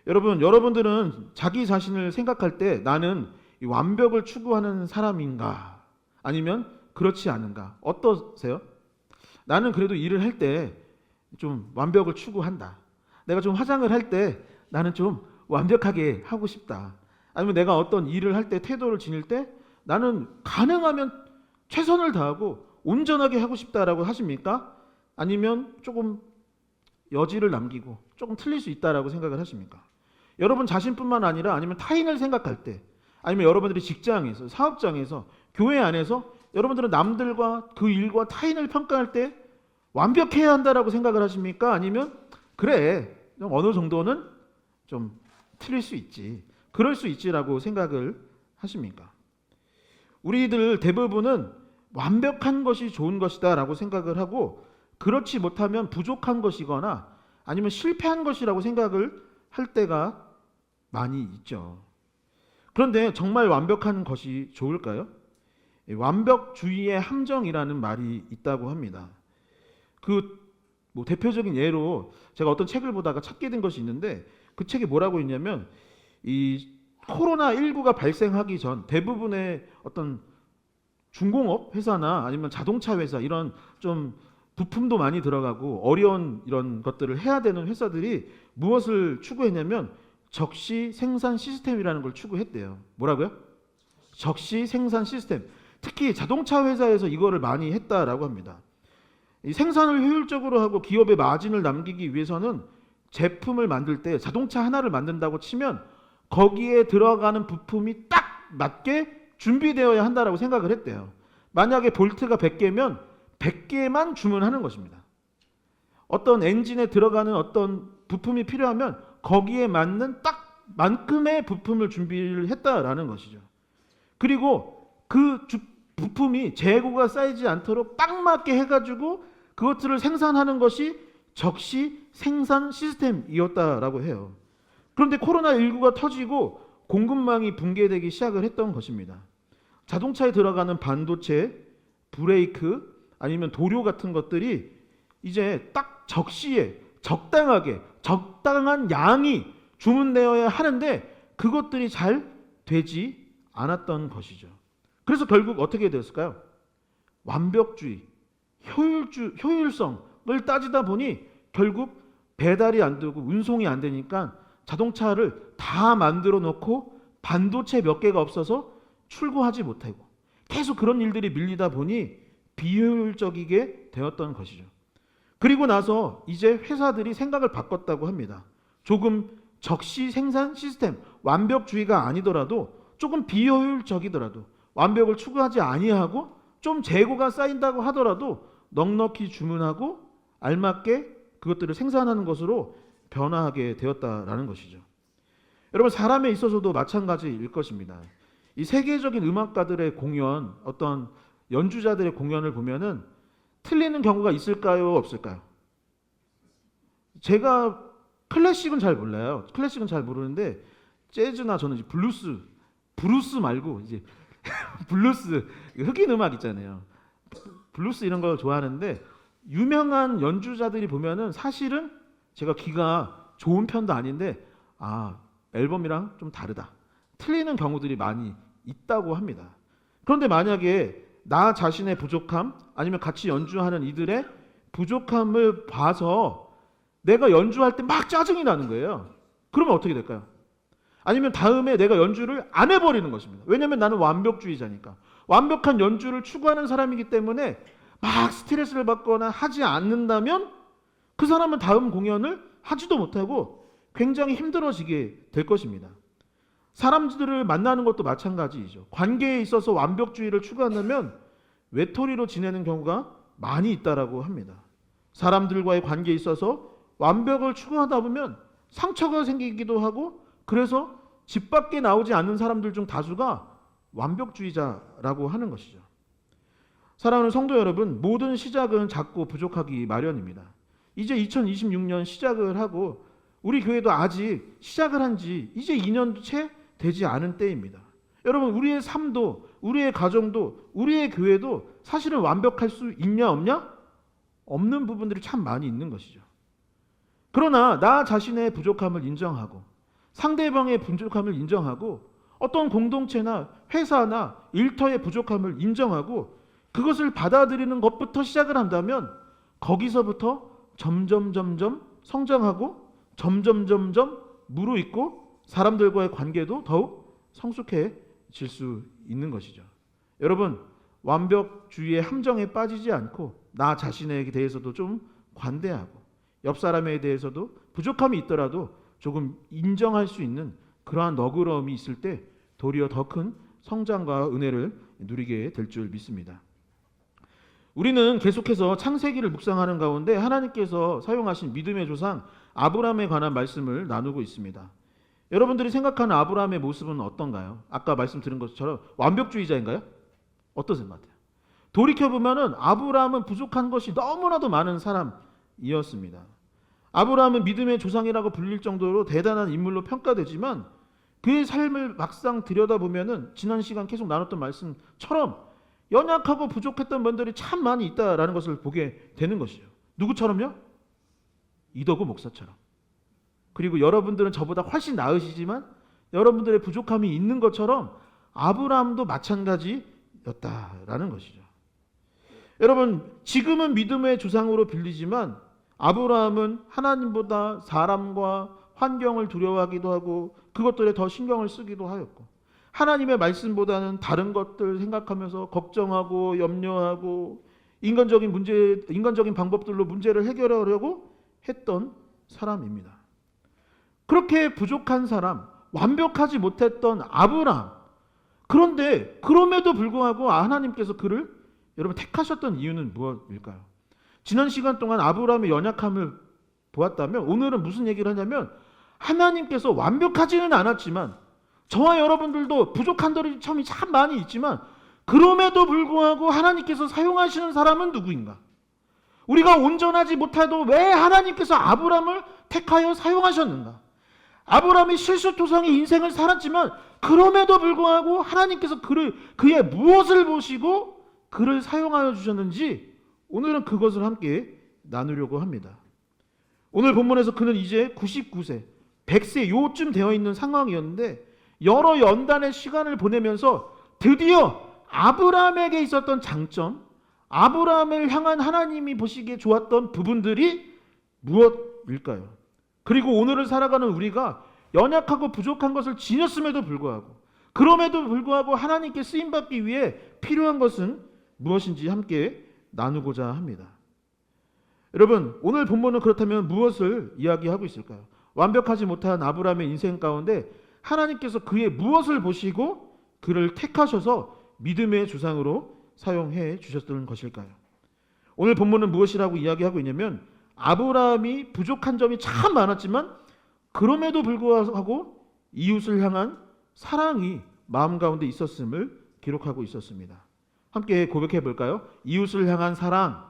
여러분들은 자기 자신을 생각할 때 나는 이 완벽을 추구하는 사람인가? 아니면 그렇지 않은가? 어떠세요? 나는 그래도 일을 할 때 좀 완벽을 추구한다. 내가 좀 화장을 할 때 나는 좀 완벽하게 하고 싶다. 아니면 내가 어떤 일을 할 때 태도를 지닐 때 나는 가능하면 최선을 다하고 온전하게 하고 싶다라고 하십니까? 아니면 조금 여지를 남기고 조금 틀릴 수 있다라고 생각을 하십니까? 여러분 자신뿐만 아니라 아니면 타인을 생각할 때 아니면 여러분들이 직장에서 사업장에서 교회 안에서 여러분들은 남들과 그 일과 타인을 평가할 때 완벽해야 한다라고 생각을 하십니까? 아니면 그래 어느 정도는 좀 틀릴 수 있지 그럴 수 있지라고 생각을 하십니까? 우리들 대부분은 완벽한 것이 좋은 것이다 라고 생각을 하고 그렇지 못하면 부족한 것이거나 아니면 실패한 것이라고 생각을 할 때가 많이 있죠. 그런데 정말 완벽한 것이 좋을까요? 완벽주의의 함정이라는 말이 있다고 합니다. 뭐 대표적인 예로 제가 어떤 책을 보다가 찾게 된 것이 있는데 그 책에 뭐라고 있냐면 이 코로나19가 발생하기 전 대부분의 어떤 중공업 회사나 아니면 자동차 회사 이런 좀 부품도 많이 들어가고 어려운 이런 것들을 해야 되는 회사들이 무엇을 추구했냐면 적시 생산 시스템이라는 걸 추구했대요. 뭐라고요? 적시 생산 시스템. 특히 자동차 회사에서 이거를 많이 했다라고 합니다. 이 생산을 효율적으로 하고 기업의 마진을 남기기 위해서는 제품을 만들 때 자동차 하나를 만든다고 치면 거기에 들어가는 부품이 딱 맞게 준비되어야 한다라고 생각을 했대요. 만약에 볼트가 100개면 100개만 주문하는 것입니다. 어떤 엔진에 들어가는 어떤 부품이 필요하면 거기에 맞는 딱 만큼의 부품을 준비를 했다라는 것이죠. 그리고 그 부품이 재고가 쌓이지 않도록 딱 맞게 해가지고 그것들을 생산하는 것이 적시 생산 시스템이었다라고 해요. 그런데 코로나19가 터지고 공급망이 붕괴되기 시작을 했던 것입니다. 자동차에 들어가는 반도체, 브레이크 아니면 도료 같은 것들이 이제 딱 적시에 적당하게 적당한 양이 주문되어야 하는데 그것들이 잘 되지 않았던 것이죠. 그래서 결국 어떻게 됐을까요? 완벽주의, 효율성을 따지다 보니 결국 배달이 안 되고 운송이 안 되니까 자동차를 다 만들어 놓고 반도체 몇 개가 없어서 출고하지 못하고 계속 그런 일들이 밀리다 보니 비효율적이게 되었던 것이죠. 그리고 나서 이제 회사들이 생각을 바꿨다고 합니다. 조금 적시 생산 시스템, 완벽주의가 아니더라도 조금 비효율적이더라도 완벽을 추구하지 아니하고 좀 재고가 쌓인다고 하더라도 넉넉히 주문하고 알맞게 그것들을 생산하는 것으로 변화하게 되었다라는 것이죠. 여러분 사람에 있어서도 마찬가지일 것입니다. 이 세계적인 음악가들의 공연, 어떤 연주자들의 공연을 보면은 틀리는 경우가 있을까요? 없을까요? 제가 클래식은 잘 몰라요. 클래식은 잘 모르는데 재즈나 저는 이제 브루스 말고 이제 블루스, 흑인 음악 있잖아요. 블루스 이런 걸 좋아하는데 유명한 연주자들이 보면은 사실은 제가 귀가 좋은 편도 아닌데 앨범이랑 좀 다르다. 틀리는 경우들이 많이 있다고 합니다. 그런데 만약에 나 자신의 부족함 아니면 같이 연주하는 이들의 부족함을 봐서 내가 연주할 때 막 짜증이 나는 거예요. 그러면 어떻게 될까요? 아니면 다음에 내가 연주를 안 해버리는 것입니다. 왜냐하면 나는 완벽주의자니까. 완벽한 연주를 추구하는 사람이기 때문에 막 스트레스를 받거나 하지 않는다면 그 사람은 다음 공연을 하지도 못하고 굉장히 힘들어지게 될 것입니다. 사람들을 만나는 것도 마찬가지이죠. 관계에 있어서 완벽주의를 추구한다면 외톨이로 지내는 경우가 많이 있다라고 합니다. 사람들과의 관계에 있어서 완벽을 추구하다 보면 상처가 생기기도 하고 그래서 집 밖에 나오지 않는 사람들 중 다수가 완벽주의자라고 하는 것이죠. 사랑하는 성도 여러분, 모든 시작은 작고 부족하기 마련입니다. 이제 2026년 시작을 하고 우리 교회도 아직 시작을 한 지 이제 2년도 채 되지 않은 때입니다. 여러분 우리의 삶도 우리의 가정도 우리의 교회도 사실은 완벽할 수 있냐 없냐? 없는 부분들이 참 많이 있는 것이죠. 그러나 나 자신의 부족함을 인정하고 상대방의 부족함을 인정하고 어떤 공동체나 회사나 일터의 부족함을 인정하고 그것을 받아들이는 것부터 시작을 한다면 거기서부터 점점 성장하고 점점 무르익고 사람들과의 관계도 더욱 성숙해질 수 있는 것이죠. 여러분, 완벽주의의 함정에 빠지지 않고 나 자신에 대해서도 좀 관대하고 옆 사람에 대해서도 부족함이 있더라도 조금 인정할 수 있는 그러한 너그러움이 있을 때 도리어 더 큰 성장과 은혜를 누리게 될 줄 믿습니다. 우리는 계속해서 창세기를 묵상하는 가운데 하나님께서 사용하신 믿음의 조상 아브라함에 관한 말씀을 나누고 있습니다. 여러분들이 생각하는 아브라함의 모습은 어떤가요? 아까 말씀드린 것처럼 완벽주의자인가요? 어떠세요? 돌이켜보면 아브라함은 부족한 것이 너무나도 많은 사람이었습니다. 아브라함은 믿음의 조상이라고 불릴 정도로 대단한 인물로 평가되지만 그의 삶을 막상 들여다보면 지난 시간 계속 나눴던 말씀처럼 연약하고 부족했던 면들이 참 많이 있다라는 것을 보게 되는 것이죠. 누구처럼요? 이덕우 목사처럼. 그리고 여러분들은 저보다 훨씬 나으시지만 여러분들의 부족함이 있는 것처럼 아브라함도 마찬가지였다라는 것이죠. 여러분, 지금은 믿음의 조상으로 빌리지만 아브라함은 하나님보다 사람과 환경을 두려워하기도 하고 그것들에 더 신경을 쓰기도 하였고 하나님의 말씀보다는 다른 것들 생각하면서 걱정하고 염려하고 인간적인 방법들로 문제를 해결하려고 했던 사람입니다. 그렇게 부족한 사람, 완벽하지 못했던 아브라함. 그런데 그럼에도 불구하고 하나님께서 그를 여러분 택하셨던 이유는 무엇일까요? 지난 시간 동안 아브라함의 연약함을 보았다면 오늘은 무슨 얘기를 하냐면 하나님께서 완벽하지는 않았지만 저와 여러분들도 부족한 점이 참 많이 있지만 그럼에도 불구하고 하나님께서 사용하시는 사람은 누구인가? 우리가 온전하지 못해도 왜 하나님께서 아브라함을 택하여 사용하셨는가? 아브라함이 실수토성의 인생을 살았지만 그럼에도 불구하고 하나님께서 그의 무엇을 보시고 그를 사용하여 주셨는지 오늘은 그것을 함께 나누려고 합니다. 오늘 본문에서 그는 이제 99세, 100세 요쯤 되어 있는 상황이었는데 여러 연단의 시간을 보내면서 드디어 아브라함에게 있었던 장점, 아브라함을 향한 하나님이 보시기에 좋았던 부분들이 무엇일까요? 그리고 오늘을 살아가는 우리가 연약하고 부족한 것을 지녔음에도 불구하고 그럼에도 불구하고 하나님께 쓰임받기 위해 필요한 것은 무엇인지 함께 나누고자 합니다. 여러분, 오늘 본문은 그렇다면 무엇을 이야기하고 있을까요? 완벽하지 못한 아브라함의 인생 가운데 하나님께서 그의 무엇을 보시고 그를 택하셔서 믿음의 조상으로 사용해 주셨던 것일까요? 오늘 본문은 무엇이라고 이야기하고 있냐면 아브라함이 부족한 점이 참 많았지만 그럼에도 불구하고 이웃을 향한 사랑이 마음 가운데 있었음을 기록하고 있었습니다. 함께 고백해 볼까요? 이웃을 향한 사랑.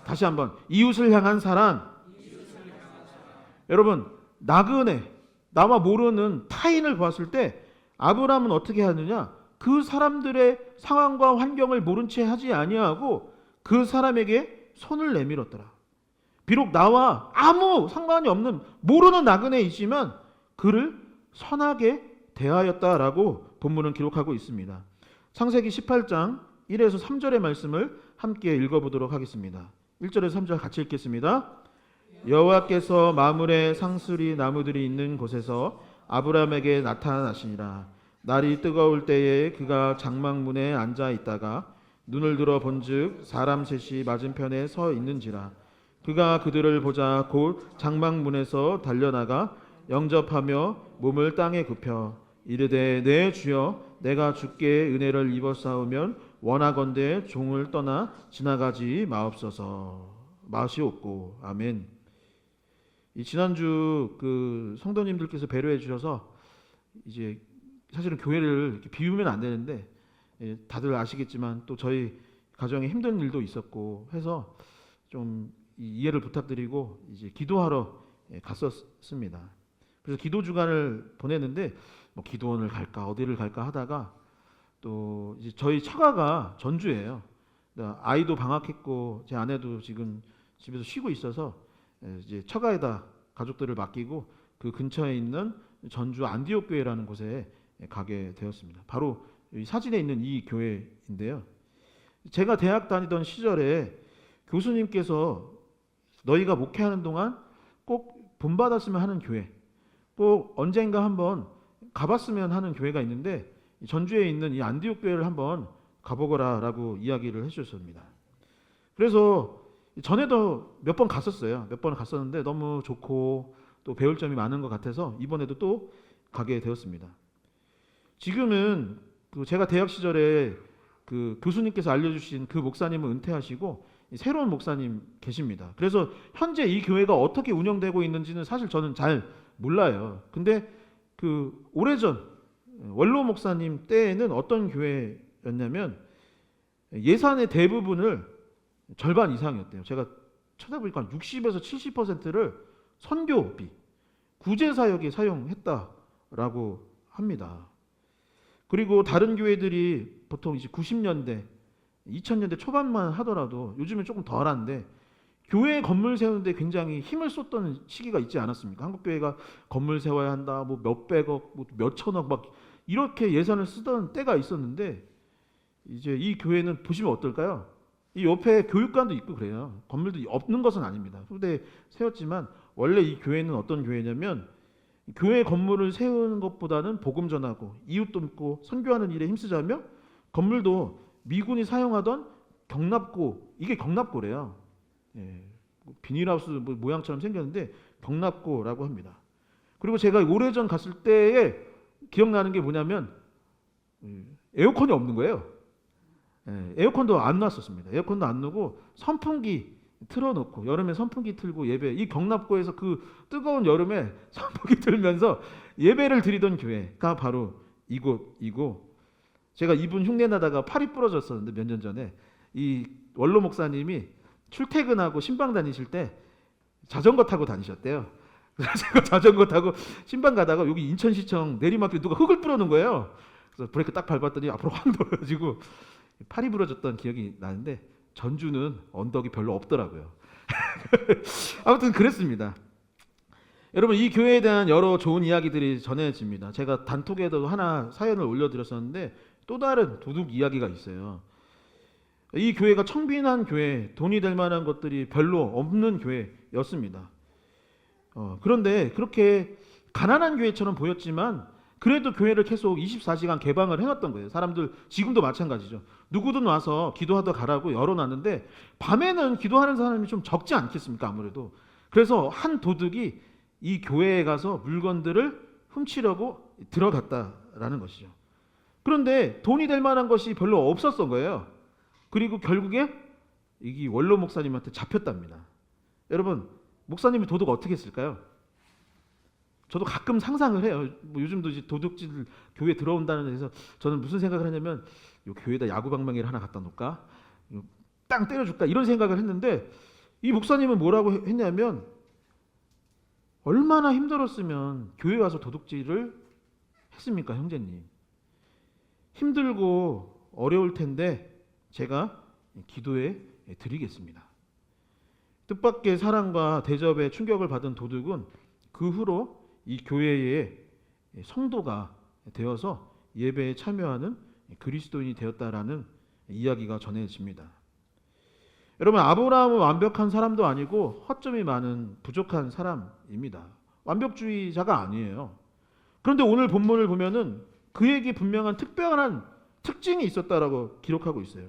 다시 한번 이웃을 향한 사랑. 여러분, 나그네, 나와 모르는 타인을 보았을 때 아브라함은 어떻게 하느냐? 그 사람들의 상황과 환경을 모른 채 하지 아니하고 그 사람에게 손을 내밀었더라. 비록 나와 아무 상관이 없는 모르는 나그네이지만 그를 선하게 대하였다라고 본문은 기록하고 있습니다. 창세기 18장 1에서 3절의 말씀을 함께 읽어보도록 하겠습니다. 1절에서 3절 같이 읽겠습니다. 여호와께서 마므레 상수리 나무들이 있는 곳에서 아브라함에게 나타나시니라. 날이 뜨거울 때에 그가 장막문에 앉아 있다가 눈을 들어 본즉 사람 셋이 맞은편에 서 있는지라. 그가 그들을 보자 곧 장막문에서 달려나가 영접하며 몸을 땅에 굽혀 이르되 내 주여 내가 주께 은혜를 입었사오면 원하건대 종을 떠나 지나가지 마옵소서. 아멘. 이 지난주 그 성도님들께서 배려해 주셔서 이제 사실은 교회를 이렇게 비우면 안 되는데 다들 아시겠지만 또 저희 가정에 힘든 일도 있었고 해서 좀 이해를 부탁드리고 이제 기도하러 갔었습니다. 그래서 기도 주간을 보냈는데 뭐 기도원을 갈까 어디를 갈까 하다가 또 이제 저희 처가가 전주예요. 아이도 방학했고 제 아내도 지금 집에서 쉬고 있어서 이제 처가에다 가족들을 맡기고 그 근처에 있는 전주 안디옥 교회라는 곳에 가게 되었습니다. 바로 이 사진에 있는 이 교회인데요. 제가 대학 다니던 시절에 교수님께서 너희가 목회하는 동안 꼭 본받았으면 하는 교회, 꼭 언젠가 한번 가봤으면 하는 교회가 있는데 전주에 있는 이 안디옥 교회를 한번 가보거라라고 이야기를 해주셨습니다. 그래서 전에도 몇 번 갔었어요. 몇 번 갔었는데 너무 좋고 또 배울 점이 많은 것 같아서 이번에도 또 가게 되었습니다. 지금은 그 제가 대학 시절에 그 교수님께서 알려주신 그 목사님은 은퇴하시고 새로운 목사님 계십니다. 그래서 현재 이 교회가 어떻게 운영되고 있는지는 사실 저는 잘 몰라요. 근데 그 오래전 원로 목사님 때에는 어떤 교회였냐면 예산의 대부분을 절반 이상이었대요. 제가 찾아보니까 60에서 70%를 선교비, 구제사역에 사용했다라고 합니다. 그리고 다른 교회들이 보통 이제 90년대, 2000년대 초반만 하더라도 요즘은 조금 덜한데 교회 건물 세우는데 굉장히 힘을 쏟던 시기가 있지 않았습니까? 한국교회가 건물 세워야 한다, 뭐 몇백억, 뭐 몇천억 막 이렇게 예산을 쓰던 때가 있었는데 이제 이 교회는 보시면 어떨까요? 이 옆에 교육관도 있고 그래요. 건물도 없는 것은 아닙니다. 후대에 세웠지만 원래 이 교회는 어떤 교회냐면 교회 건물을 세우는 것보다는 복음 전하고 이웃 돕고 선교하는 일에 힘쓰자며 건물도 미군이 사용하던 경납고, 이게 경납고래요. 예, 비닐하우스 모양처럼 생겼는데 경납고라고 합니다. 그리고 제가 오래전 갔을 때에 기억나는 게 뭐냐면 에어컨이 없는 거예요. 예, 에어컨도 안 놨었습니다. 에어컨도 안 놓고 선풍기 틀어놓고 여름에 선풍기 틀고 예배, 이 경납고에서 그 뜨거운 여름에 선풍기 틀면서 예배를 드리던 교회가 바로 이곳이고, 제가 이분 흉내 나다가 팔이 부러졌었는데 몇 년 전에 이 원로 목사님이 출퇴근하고 신방 다니실 때 자전거 타고 다니셨대요. 그래서 제가 자전거 타고 신방 가다가 여기 인천시청 내리막길 누가 흙을 뿌려놓은 거예요. 그래서 브레이크 딱 밟았더니 앞으로 확 돌아가지고 팔이 부러졌던 기억이 나는데 전주는 언덕이 별로 없더라고요. 아무튼 그랬습니다. 여러분, 이 교회에 대한 여러 좋은 이야기들이 전해집니다. 제가 단톡에도 하나 사연을 올려드렸었는데 또 다른 도둑 이야기가 있어요. 이 교회가 청빈한 교회, 돈이 될 만한 것들이 별로 없는 교회였습니다. 그런데 그렇게 가난한 교회처럼 보였지만 그래도 교회를 계속 24시간 개방을 해놨던 거예요. 사람들 지금도 마찬가지죠. 누구든 와서 기도하다 가라고 열어놨는데 밤에는 기도하는 사람이 좀 적지 않겠습니까? 아무래도. 그래서 한 도둑이 이 교회에 가서 물건들을 훔치려고 들어갔다라는 것이죠. 그런데 돈이 될 만한 것이 별로 없었던 거예요. 그리고 결국에 이 원로 목사님한테 잡혔답니다. 여러분, 목사님이 도둑 어떻게 했을까요? 저도 가끔 상상을 해요. 뭐 요즘도 이제 도둑질 교회 들어온다는 데서 저는 무슨 생각을 하냐면 이 교회에다 야구방망이를 하나 갖다 놓을까? 땅 때려줄까? 이런 생각을 했는데 이 목사님은 뭐라고 했냐면 얼마나 힘들었으면 교회 와서 도둑질을 했습니까, 형제님? 힘들고 어려울 텐데 제가 기도해 드리겠습니다. 뜻밖의 사랑과 대접에 충격을 받은 도둑은 그 후로 이 교회의 성도가 되어서 예배에 참여하는 그리스도인이 되었다라는 이야기가 전해집니다. 여러분, 아브라함은 완벽한 사람도 아니고 허점이 많은 부족한 사람입니다. 완벽주의자가 아니에요. 그런데 오늘 본문을 보면은 그에게 분명한 특별한 특징이 있었다라고 기록하고 있어요.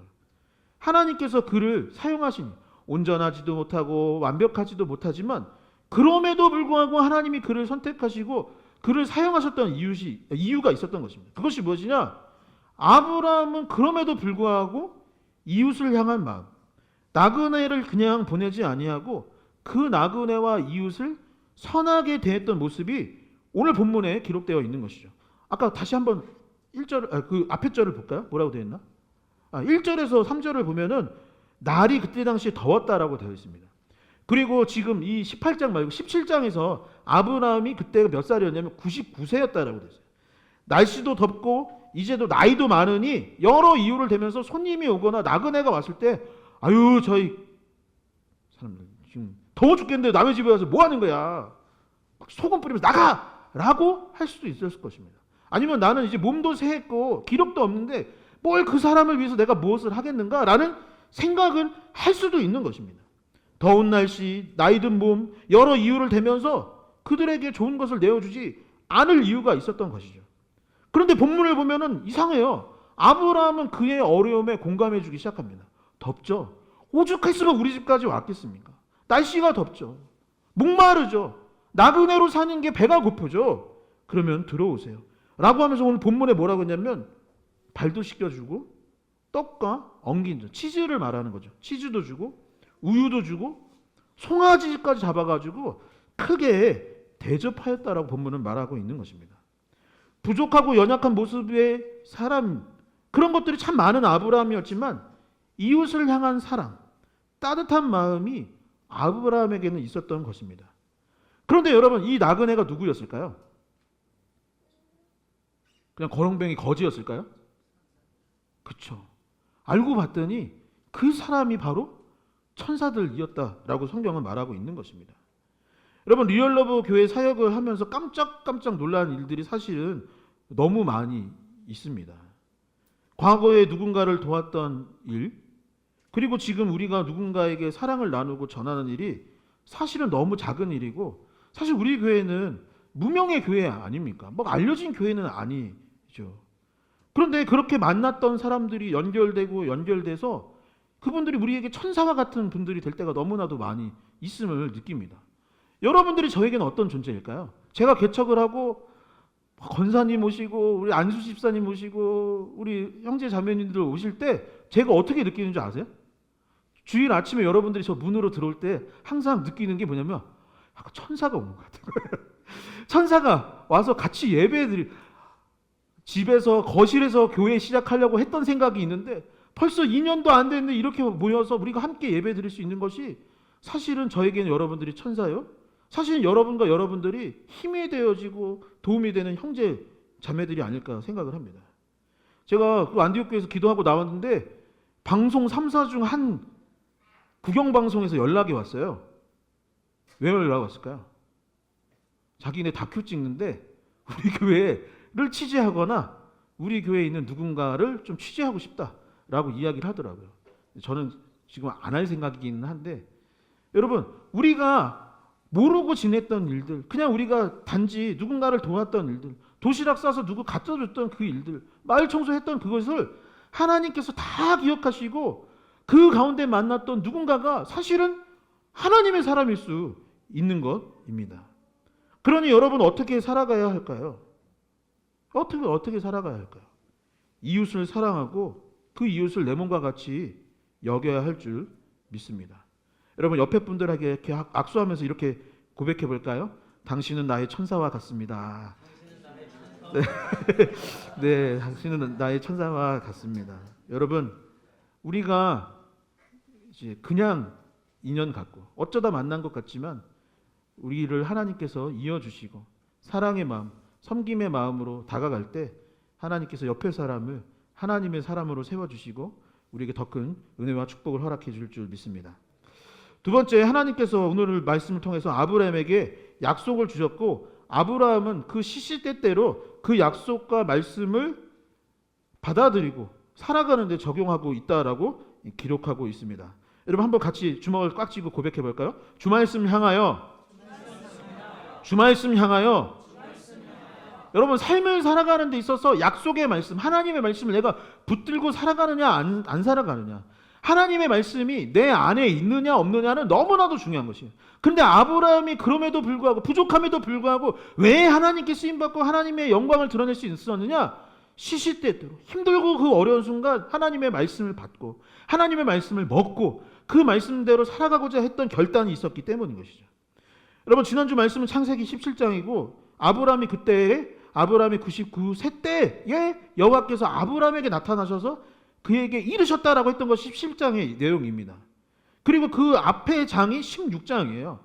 하나님께서 그를 사용하시니 온전하지도 못하고 완벽하지도 못하지만 그럼에도 불구하고 하나님이 그를 선택하시고 그를 사용하셨던 이유가 있었던 것입니다. 그것이 무엇이냐? 아브라함은 그럼에도 불구하고 이웃을 향한 마음, 나그네를 그냥 보내지 아니하고 그 나그네와 이웃을 선하게 대했던 모습이 오늘 본문에 기록되어 있는 것이죠. 아까 다시 한번 1절, 그 앞에 절을 볼까요? 뭐라고 되어 있나? 1절에서 3절을 보면은 날이 그때 당시에 더웠다라고 되어 있습니다. 그리고 지금 이 18장 말고 17장에서 아브라함이 그때가 몇 살이었냐면 99세였다라고 되어 있어요. 날씨도 덥고 이제도 나이도 많으니 여러 이유를 대면서 손님이 오거나 나그네가 왔을 때 아유, 저희 사람들 지금 더워 죽겠는데 남의 집에 와서 뭐 하는 거야? 소금 뿌리면서 나가라고 할 수도 있었을 것입니다. 아니면 나는 이제 몸도 새했고 기력도 없는데 뭘 그 사람을 위해서 내가 무엇을 하겠는가라는 생각을 할 수도 있는 것입니다. 더운 날씨, 나이 든 몸, 여러 이유를 대면서 그들에게 좋은 것을 내어주지 않을 이유가 있었던 것이죠. 그런데 본문을 보면은 이상해요. 아브라함은 그의 어려움에 공감해주기 시작합니다. 덥죠. 오죽했으면 우리 집까지 왔겠습니까? 날씨가 덥죠. 목마르죠. 나그네로 사는 게 배가 고프죠. 그러면 들어오세요. 라고 하면서 오늘 본문에 뭐라고 했냐면 발도 씻겨주고 떡과 엉긴 치즈를 말하는 거죠. 치즈도 주고 우유도 주고 송아지까지 잡아가지고 크게 대접하였다라고 본문은 말하고 있는 것입니다. 부족하고 연약한 모습의 사람, 그런 것들이 참 많은 아브라함이었지만 이웃을 향한 사랑, 따뜻한 마음이 아브라함에게는 있었던 것입니다. 그런데 여러분, 이 나그네가 누구였을까요? 그냥 거렁뱅이 거지였을까요? 그렇죠. 알고 봤더니 그 사람이 바로 천사들이었다라고 성경은 말하고 있는 것입니다. 여러분, 리얼러브 교회 사역을 하면서 깜짝깜짝 놀란 일들이 사실은 너무 많이 있습니다. 과거에 누군가를 도왔던 일, 그리고 지금 우리가 누군가에게 사랑을 나누고 전하는 일이 사실은 너무 작은 일이고, 사실 우리 교회는 무명의 교회 아닙니까? 뭐 알려진 교회는 아니죠. 그런데 그렇게 만났던 사람들이 연결되고 연결돼서 그분들이 우리에게 천사와 같은 분들이 될 때가 너무나도 많이 있음을 느낍니다. 여러분들이 저에게는 어떤 존재일까요? 제가 개척을 하고 권사님 오시고 우리 안수 집사님 오시고 우리 형제 자매님들 오실 때 제가 어떻게 느끼는 줄 아세요? 주일 아침에 여러분들이 저 문으로 들어올 때 항상 느끼는 게 뭐냐면 약간 천사가 오는 것 같은 거예요. 천사가 와서 같이 예배드리, 집에서 거실에서 교회 시작하려고 했던 생각이 있는데 벌써 2년도 안 됐는데 이렇게 모여서 우리가 함께 예배드릴 수 있는 것이 사실은 저에게는 여러분들이 천사요. 사실은 여러분과 여러분들이 힘이 되어지고 도움이 되는 형제 자매들이 아닐까 생각을 합니다. 제가 그 안디옥교에서 기도하고 나왔는데 방송 3사 중 한 국영방송에서 연락이 왔어요. 왜 연락 왔을까요? 자기네 다큐 찍는데 우리 교회를 취재하거나 우리 교회에 있는 누군가를 좀 취재하고 싶다라고 이야기를 하더라고요. 저는 지금 안 할 생각이기는 한데, 여러분, 우리가 모르고 지냈던 일들, 그냥 우리가 단지 누군가를 도왔던 일들, 도시락 싸서 누구 갖다 줬던 그 일들, 마을 청소했던 그것을 하나님께서 다 기억하시고 그 가운데 만났던 누군가가 사실은 하나님의 사람일 수 있는 것입니다. 그러니 여러분, 어떻게 살아가야 할까요? 어떻게 살아가야 할까요? 이웃을 사랑하고 그 이웃을 내 몸과 같이 여겨야 할 줄 믿습니다. 여러분, 옆에 분들에게 이렇게 악수하면서 이렇게 고백해 볼까요? 당신은 나의 천사와 같습니다. 네, 네, 당신은 나의 천사와 같습니다. 여러분, 우리가 이제 그냥 인연 갖고 어쩌다 만난 것 같지만 우리를 하나님께서 이어주시고 사랑의 마음, 섬김의 마음으로 다가갈 때 하나님께서 옆에 사람을 하나님의 사람으로 세워주시고 우리에게 더 큰 은혜와 축복을 허락해 줄 줄 믿습니다. 두 번째, 하나님께서 오늘 말씀을 통해서 아브라함에게 약속을 주셨고 아브라함은 그 시시때때로 그 약속과 말씀을 받아들이고 살아가는 데 적용하고 있다라고 기록하고 있습니다. 여러분, 한번 같이 주먹을 꽉 쥐고 고백해 볼까요? 주 말씀 향하여, 주 말씀 향하여. 여러분, 삶을 살아가는 데 있어서 약속의 말씀, 하나님의 말씀을 내가 붙들고 살아가느냐 안 살아가느냐, 하나님의 말씀이 내 안에 있느냐 없느냐는 너무나도 중요한 것이에요. 그런데 아브라함이 그럼에도 불구하고, 부족함에도 불구하고 왜 하나님께 쓰임받고 하나님의 영광을 드러낼 수 있었느냐? 시시때때로 힘들고 그 어려운 순간 하나님의 말씀을 받고 하나님의 말씀을 먹고 그 말씀대로 살아가고자 했던 결단이 있었기 때문인 것이죠. 여러분, 지난주 말씀은 창세기 17장이고 아브라함이 99세 때에 여호와께서 아브라함에게 나타나셔서 그에게 이르셨다라고 했던 것이 17장의 내용입니다. 그리고 그 앞의 장이 16장이에요.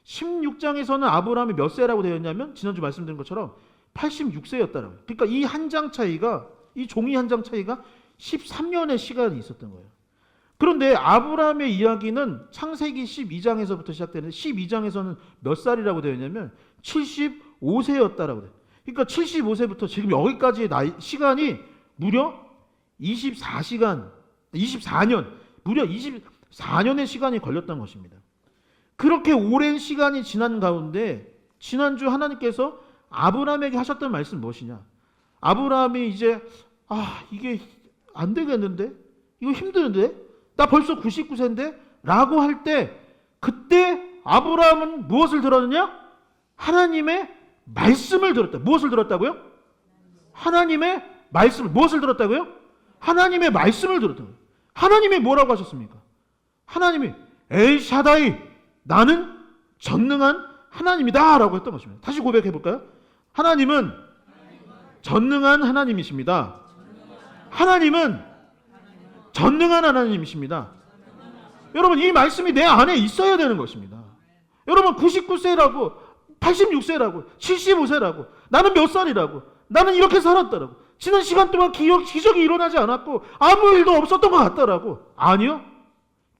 16장에서는 아브라함이 몇 세라고 되어 있냐면 지난주 말씀드린 것처럼 86세였다라고요. 그러니까 이 한 장 차이가, 이 종이 한 장 차이가 13년의 시간이 있었던 거예요. 그런데 아브라함의 이야기는 창세기 12장에서부터 시작되는데 12장에서는 몇 살이라고 되어 있냐면 75세였다라고 돼요. 그러니까 75세부터 지금 여기까지의 시간이 무려 24시간, 24년, 무려 24년의 시간이 걸렸던 것입니다. 그렇게 오랜 시간이 지난 가운데 지난주 하나님께서 아브라함에게 하셨던 말씀 무엇이냐? 아브라함이 이제 이게 안 되겠는데? 이거 힘드는데? 나 벌써 99세인데? 라고 할 때 그때 아브라함은 무엇을 들었느냐? 하나님의 말씀을 들었다. 무엇을 들었다고요? 하나님의 말씀을. 무엇을 들었다고요? 하나님의 말씀을 들었다고요. 하나님이 뭐라고 하셨습니까? 하나님이 엘샤다이, 나는 전능한 하나님이다 라고 했던 것입니다. 다시 고백해 볼까요? 하나님은 전능한 하나님이십니다. 하나님은 전능한 하나님이십니다. 여러분, 이 말씀이 내 안에 있어야 되는 것입니다. 여러분, 99세라고 86세라고 75세라고 나는 몇 살이라고 나는 이렇게 살았다라고 지난 시간 동안 기적이 일어나지 않았고 아무 일도 없었던 것 같다라고. 아니요,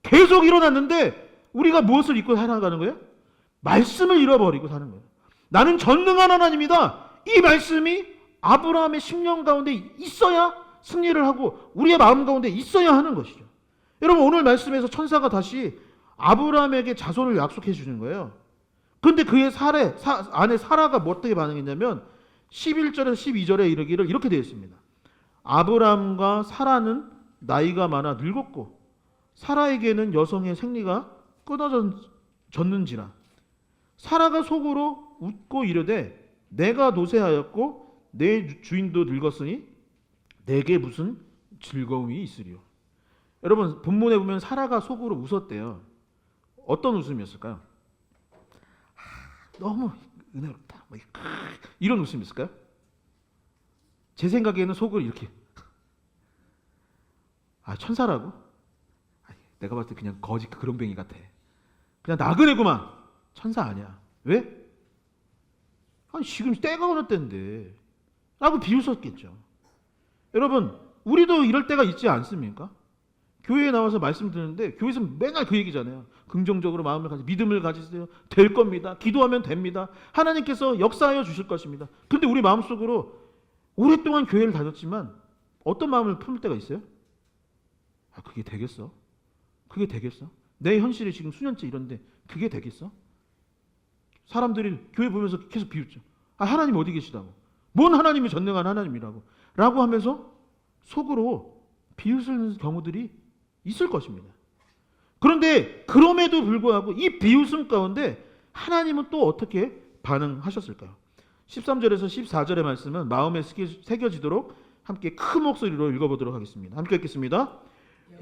계속 일어났는데 우리가 무엇을 잊고 살아가는 거예요? 말씀을 잃어버리고 사는 거예요. 나는 전능한 하나님이다. 이 말씀이 아브라함의 심령 가운데 있어야 승리를 하고 우리의 마음 가운데 있어야 하는 것이죠. 여러분, 오늘 말씀에서 천사가 다시 아브라함에게 자손을 약속해 주는 거예요. 그런데 그의 아내 사라가 어떻게 반응했냐면 11절에서 12절에 이르기를 이렇게 되어 있습니다. 아브라함과 사라는 나이가 많아 늙었고 사라에게는 여성의 생리가 끊어졌는지라. 사라가 속으로 웃고 이르되 내가 노쇠하였고 내 주인도 늙었으니 내게 무슨 즐거움이 있으리요. 여러분, 본문에 보면 사라가 속으로 웃었대요. 어떤 웃음이었을까요? 너무 은혜롭다, 이런 웃음이었을까요? 제 생각에는 속을 이렇게 천사라고? 내가 봤을 때 그냥 거지 그렁뱅이 같아. 그냥 나그네구만. 천사 아니야. 왜? 지금 때가 어느 때인데 라고 비웃었겠죠. 여러분, 우리도 이럴 때가 있지 않습니까? 교회에 나와서 말씀 드리는데 교회에서 맨날 그 얘기잖아요. 긍정적으로 마음을 가지고 믿음을 가지세요. 될 겁니다. 기도하면 됩니다. 하나님께서 역사하여 주실 것입니다. 근데 우리 마음속으로 오랫동안 교회를 다녔지만 어떤 마음을 품을 때가 있어요? 그게 되겠어? 그게 되겠어? 내 현실이 지금 수년째 이런데 그게 되겠어? 사람들이 교회 보면서 계속 비웃죠. 하나님 어디 계시다고? 뭔 하나님이 전능한 하나님이라고 라고 하면서 속으로 비웃는 경우들이 있을 것입니다. 그런데 그럼에도 불구하고 이 비웃음 가운데 하나님은 또 어떻게 반응하셨을까요? 13절에서 14절의 말씀은 마음에 새겨지도록 함께 큰 목소리로 읽어보도록 하겠습니다. 함께 읽겠습니다.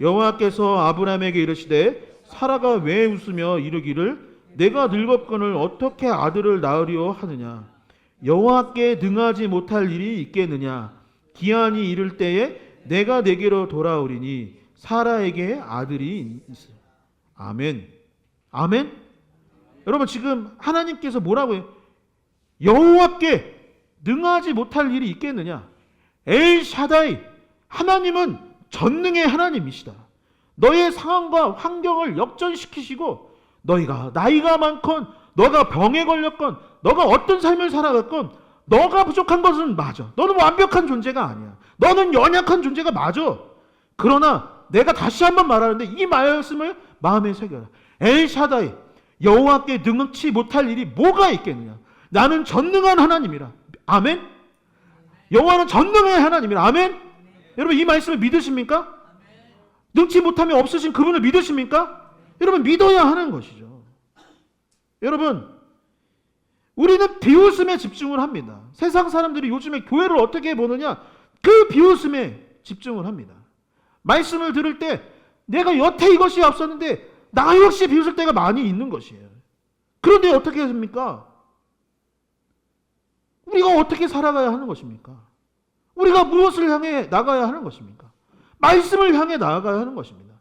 여호와께서 아브라함에게 이르시되 사라가 왜 웃으며 이르기를 내가 늙었거늘 어떻게 아들을 낳으려 하느냐. 여호와께 능하지 못할 일이 있겠느냐. 기한이 이를 때에 내가 내게로 돌아오리니 사라에게 아들이 있어. 아멘. 아멘. 여러분, 지금 하나님께서 뭐라고 해요? 여호와께 능하지 못할 일이 있겠느냐. 엘샤다이, 하나님은 전능의 하나님이시다. 너의 상황과 환경을 역전시키시고 너희가 나이가 많건 너가 병에 걸렸건 너가 어떤 삶을 살아갔건 너가 부족한 것은 맞아. 너는 완벽한 존재가 아니야. 너는 연약한 존재가 맞아. 그러나 내가 다시 한번 말하는데 이 말씀을 마음에 새겨라. 엘샤다이, 여호와께 능치 못할 일이 뭐가 있겠느냐. 나는 전능한 하나님이라. 아멘. 여호와는 전능의 하나님이라. 아멘. 여러분, 이 말씀을 믿으십니까? 능치 못함이 없으신 그분을 믿으십니까? 여러분, 믿어야 하는 것이죠. 여러분, 우리는 비웃음에 집중을 합니다. 세상 사람들이 요즘에 교회를 어떻게 보느냐? 그 비웃음에 집중을 합니다. 말씀을 들을 때 내가 여태 이것이 앞섰는데 나 역시 비웃을 때가 많이 있는 것이에요. 그런데 어떻게 합니까? 우리가 어떻게 살아가야 하는 것입니까? 우리가 무엇을 향해 나가야 하는 것입니까? 말씀을 향해 나아가야 하는 것입니다.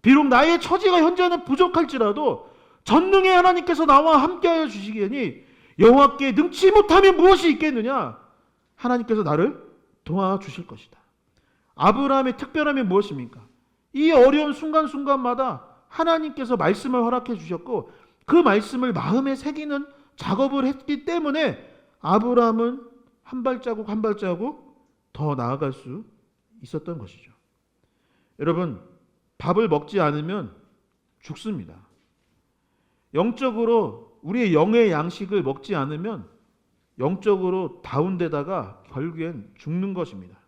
비록 나의 처지가 현재는 부족할지라도 전능의 하나님께서 나와 함께하여 주시기니 여호와께 능치 못함이 무엇이 있겠느냐? 하나님께서 나를 도와주실 것이다. 아브라함의 특별함이 무엇입니까? 이 어려운 순간순간마다 하나님께서 말씀을 허락해 주셨고 그 말씀을 마음에 새기는 작업을 했기 때문에 아브라함은 한 발자국 한 발자국 더 나아갈 수 있었던 것이죠. 여러분, 밥을 먹지 않으면 죽습니다. 영적으로 우리의 영의 양식을 먹지 않으면 영적으로 다운되다가 결국엔 죽는 것입니다.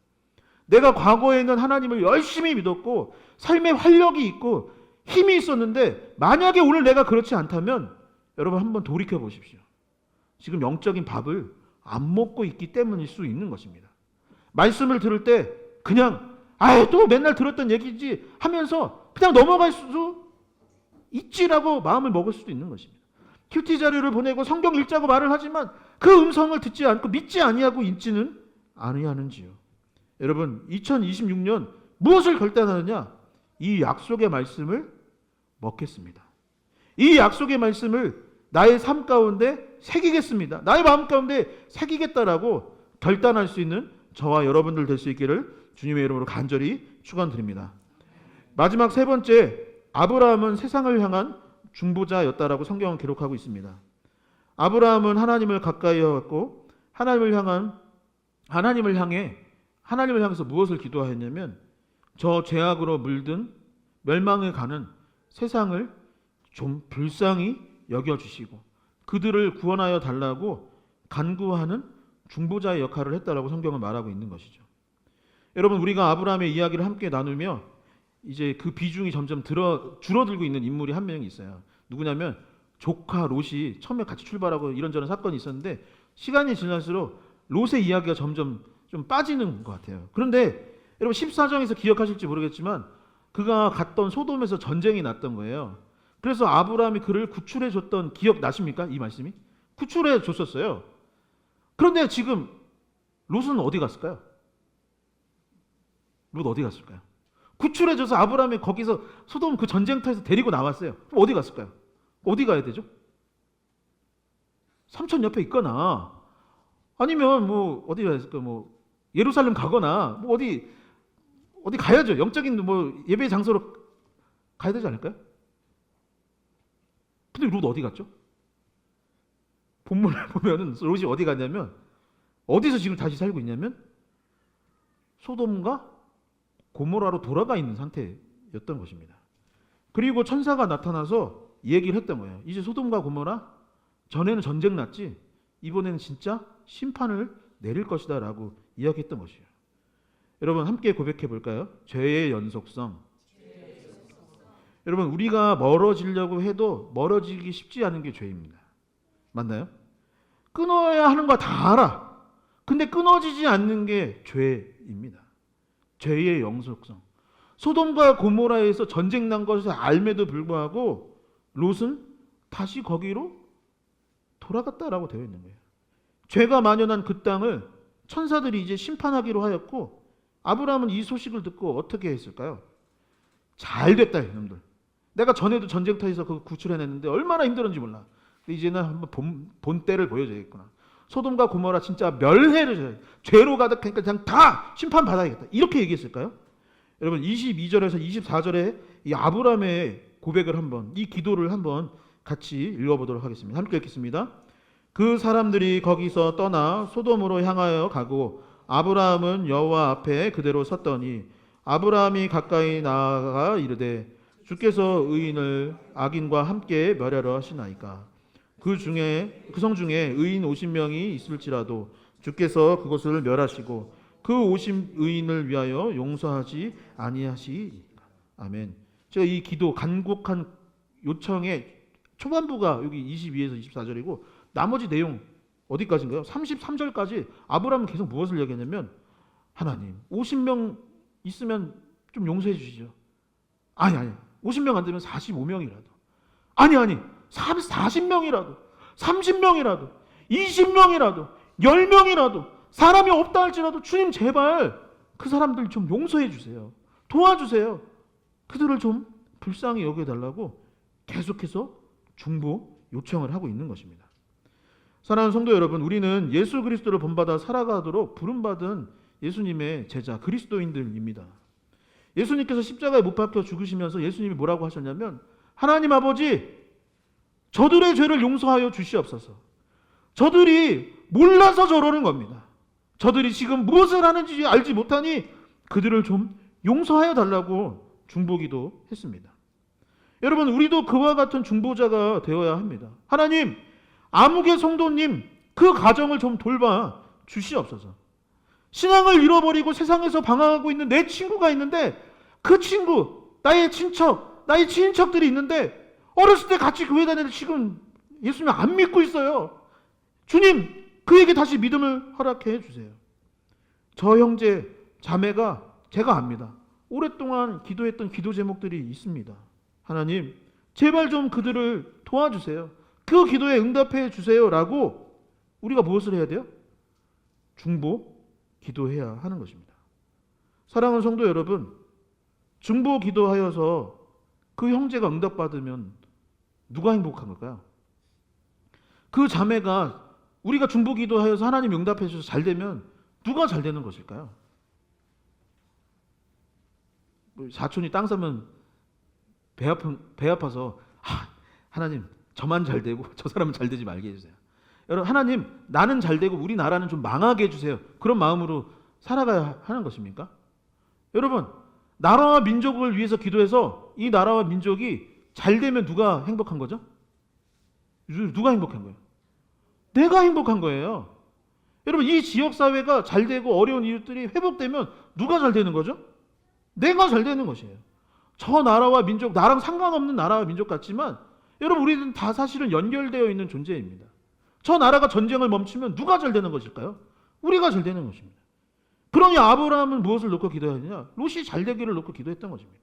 내가 과거에는 하나님을 열심히 믿었고 삶에 활력이 있고 힘이 있었는데 만약에 오늘 내가 그렇지 않다면 여러분 한번 돌이켜 보십시오. 지금 영적인 밥을 안 먹고 있기 때문일 수 있는 것입니다. 말씀을 들을 때 그냥 또 맨날 들었던 얘기지 하면서 그냥 넘어갈 수 있지라고 마음을 먹을 수도 있는 것입니다. 큐티 자료를 보내고 성경 읽자고 말을 하지만 그 음성을 듣지 않고 믿지 아니하고 있지는 아니하는지요. 여러분, 2026년 무엇을 결단하느냐? 이 약속의 말씀을 먹겠습니다. 이 약속의 말씀을 나의 삶 가운데 새기겠습니다. 나의 마음 가운데 새기겠다라고 결단할 수 있는 저와 여러분들 될 수 있기를 주님의 이름으로 간절히 축원드립니다. 마지막 세 번째, 아브라함은 세상을 향한 중보자였다라고 성경은 기록하고 있습니다. 아브라함은 하나님을 가까이 하였고 하나님을 향해서 무엇을 기도하였냐면 저 죄악으로 물든 멸망에 가는 세상을 좀 불쌍히 여겨주시고 그들을 구원하여 달라고 간구하는 중보자의 역할을 했다라고 성경은 말하고 있는 것이죠. 여러분, 우리가 아브라함의 이야기를 함께 나누며 이제 그 비중이 점점 줄어들고 있는 인물이 한 명이 있어요. 누구냐면 조카 롯이 처음에 같이 출발하고 이런저런 사건이 있었는데 시간이 지날수록 롯의 이야기가 점점 좀 빠지는 것 같아요. 그런데 여러분 14장에서 기억하실지 모르겠지만 그가 갔던 소돔에서 전쟁이 났던 거예요. 그래서 아브라함이 그를 구출해 줬던 기억 나십니까? 이 말씀이? 구출해 줬었어요. 그런데 지금 롯은 어디 갔을까요? 롯 어디 갔을까요? 구출해 줘서 아브라함이 거기서 소돔 그 전쟁터에서 데리고 나왔어요. 그럼 어디 갔을까요? 어디 가야 되죠? 삼천 옆에 있거나 아니면 뭐 어디 갔을까? 뭐 예루살렘 가거나 뭐 어디 가야죠. 영적인 뭐 예배 장소로 가야 되지 않을까요? 근데 롯 어디 갔죠? 본문을 보면은 롯이 어디 갔냐면 어디서 지금 다시 살고 있냐면 소돔과 고모라로 돌아가 있는 상태였던 것입니다. 그리고 천사가 나타나서 얘기를 했던 거예요. 이제 소돔과 고모라 전에는 전쟁 났지 이번에는 진짜 심판을 내릴 것이다 라고 이야기했던 것이에요. 여러분 함께 고백해 볼까요? 죄의 연속성. 여러분 우리가 멀어지려고 해도 멀어지기 쉽지 않은 게 죄입니다. 맞나요? 끊어야 하는 거 다 알아. 근데 끊어지지 않는 게 죄입니다. 죄의 연속성. 소돔과 고모라에서 전쟁 난 것을 알매도 불구하고 롯은 다시 거기로 돌아갔다라고 되어 있는 거예요. 죄가 만연한 그 땅을 천사들이 이제 심판하기로 하였고 아브라함은 이 소식을 듣고 어떻게 했을까요? 잘 됐다 이놈들. 내가 전에도 전쟁터에서 그거 구출해냈는데 얼마나 힘들었는지 몰라. 이제는 한번 본 때를 보여줘야겠구나. 소돔과 고모라 진짜 멸해를 줘야 죄로 가득하니까 그냥 다 심판받아야겠다. 이렇게 얘기했을까요? 여러분 22절에서 24절에 이 아브라함의 고백을 한번 이 기도를 한번 같이 읽어보도록 하겠습니다. 함께 읽겠습니다. 그 사람들이 거기서 떠나 소돔으로 향하여 가고 아브라함은 여호와 앞에 그대로 섰더니 아브라함이 가까이 나아가 이르되 주께서 의인을 악인과 함께 멸하려 하시나이까. 그 성 중에 의인 50명이 있을지라도 주께서 그것을 멸하시고 그 50의인을 위하여 용서하지 아니하시니까. 아멘. 제가 이 기도 간곡한 요청의 초반부가 여기 22에서 24절이고 나머지 내용 어디까지인가요? 33절까지 아브라함은 계속 무엇을 얘기했냐면 하나님 50명 있으면 좀 용서해 주시죠. 아니 50명 안 되면 45명이라도 아니 40명이라도 30명이라도 20명이라도 10명이라도 사람이 없다 할지라도 주님 제발 그 사람들 좀 용서해 주세요. 도와주세요. 그들을 좀 불쌍히 여겨달라고 계속해서 중보 요청을 하고 있는 것입니다. 사랑하는 성도 여러분, 우리는 예수 그리스도를 본받아 살아가도록 부름받은 예수님의 제자 그리스도인들입니다. 예수님께서 십자가에 못 박혀 죽으시면서 예수님이 뭐라고 하셨냐면, 하나님 아버지, 저들의 죄를 용서하여 주시옵소서. 저들이 몰라서 저러는 겁니다. 저들이 지금 무엇을 하는지 알지 못하니 그들을 좀 용서하여 달라고 중보기도 했습니다. 여러분, 우리도 그와 같은 중보자가 되어야 합니다. 하나님, 아무개 성도님 그 가정을 좀 돌봐 주시옵소서. 신앙을 잃어버리고 세상에서 방황하고 있는 내 친구가 있는데, 그 친구, 나의 친척, 나의 친인척들이 있는데 어렸을 때 같이 교회 다니는데 지금 예수님 안 믿고 있어요. 주님, 그에게 다시 믿음을 허락해 주세요. 저 형제, 자매가 제가 압니다. 오랫동안 기도했던 기도 제목들이 있습니다. 하나님, 제발 좀 그들을 도와주세요. 그 기도에 응답해 주세요라고 우리가 무엇을 해야 돼요? 중보 기도해야 하는 것입니다. 사랑하는 성도 여러분, 중보 기도하여서 그 형제가 응답받으면 누가 행복한 걸까요? 그 자매가 우리가 중보 기도하여서 하나님 응답해 주셔서 잘 되면 누가 잘 되는 것일까요? 사촌이 땅 사면 배 아파서 하나님 저만 잘 되고 저 사람은 잘 되지 말게 해주세요. 여러분, 하나님 나는 잘 되고 우리 나라는 좀 망하게 해주세요. 그런 마음으로 살아가야 하는 것입니까? 여러분, 나라와 민족을 위해서 기도해서 이 나라와 민족이 잘 되면 누가 행복한 거죠? 누가 행복한 거예요? 내가 행복한 거예요. 여러분, 이 지역사회가 잘 되고 어려운 이웃들이 회복되면 누가 잘 되는 거죠? 내가 잘 되는 것이에요. 저 나라와 민족, 나랑 상관없는 나라와 민족 같지만 여러분, 우리는 다 사실은 연결되어 있는 존재입니다. 저 나라가 전쟁을 멈추면 누가 잘 되는 것일까요? 우리가 잘 되는 것입니다. 그러니 아브라함은 무엇을 놓고 기도했느냐? 롯이 잘 되기를 놓고 기도했던 것입니다.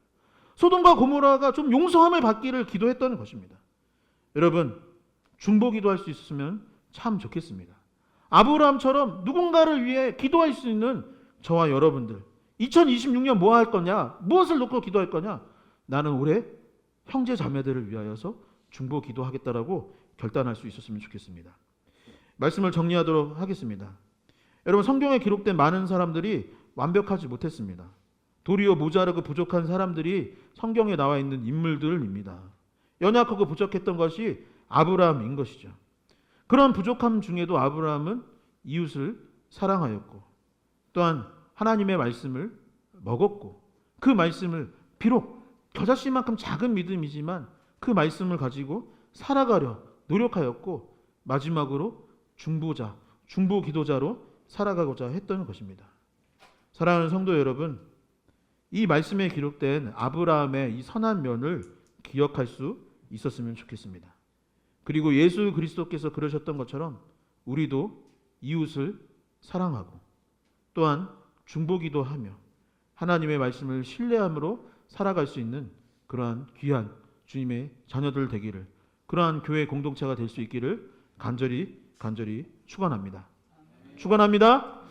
소돔과 고모라가 좀 용서함을 받기를 기도했던 것입니다. 여러분, 중보 기도할 수 있으면 참 좋겠습니다. 아브라함처럼 누군가를 위해 기도할 수 있는 저와 여러분들, 2026년 뭐 할 거냐? 무엇을 놓고 기도할 거냐? 나는 올해 형제 자매들을 위하여서 중보 기도하겠다라고 결단할 수 있었으면 좋겠습니다. 말씀을 정리하도록 하겠습니다. 여러분, 성경에 기록된 많은 사람들이 완벽하지 못했습니다. 도리어 모자르고 부족한 사람들이 성경에 나와 있는 인물들입니다. 연약하고 부족했던 것이 아브라함인 것이죠. 그런 부족함 중에도 아브라함은 이웃을 사랑하였고, 또한 하나님의 말씀을 먹었고, 그 말씀을 비록 겨자씨만큼 작은 믿음이지만 그 말씀을 가지고 살아가려 노력하였고, 마지막으로 중보자, 중보 기도자로 살아가고자 했던 것입니다. 사랑하는 성도 여러분, 이 말씀에 기록된 아브라함의 이 선한 면을 기억할 수 있었으면 좋겠습니다. 그리고 예수 그리스도께서 그러셨던 것처럼 우리도 이웃을 사랑하고 또한 중보기도하며 하나님의 말씀을 신뢰함으로 살아갈 수 있는 그러한 귀한 주님의 자녀들 되기를, 그러한 교회 공동체가 될 수 있기를 간절히 축원합니다. 축원합니다.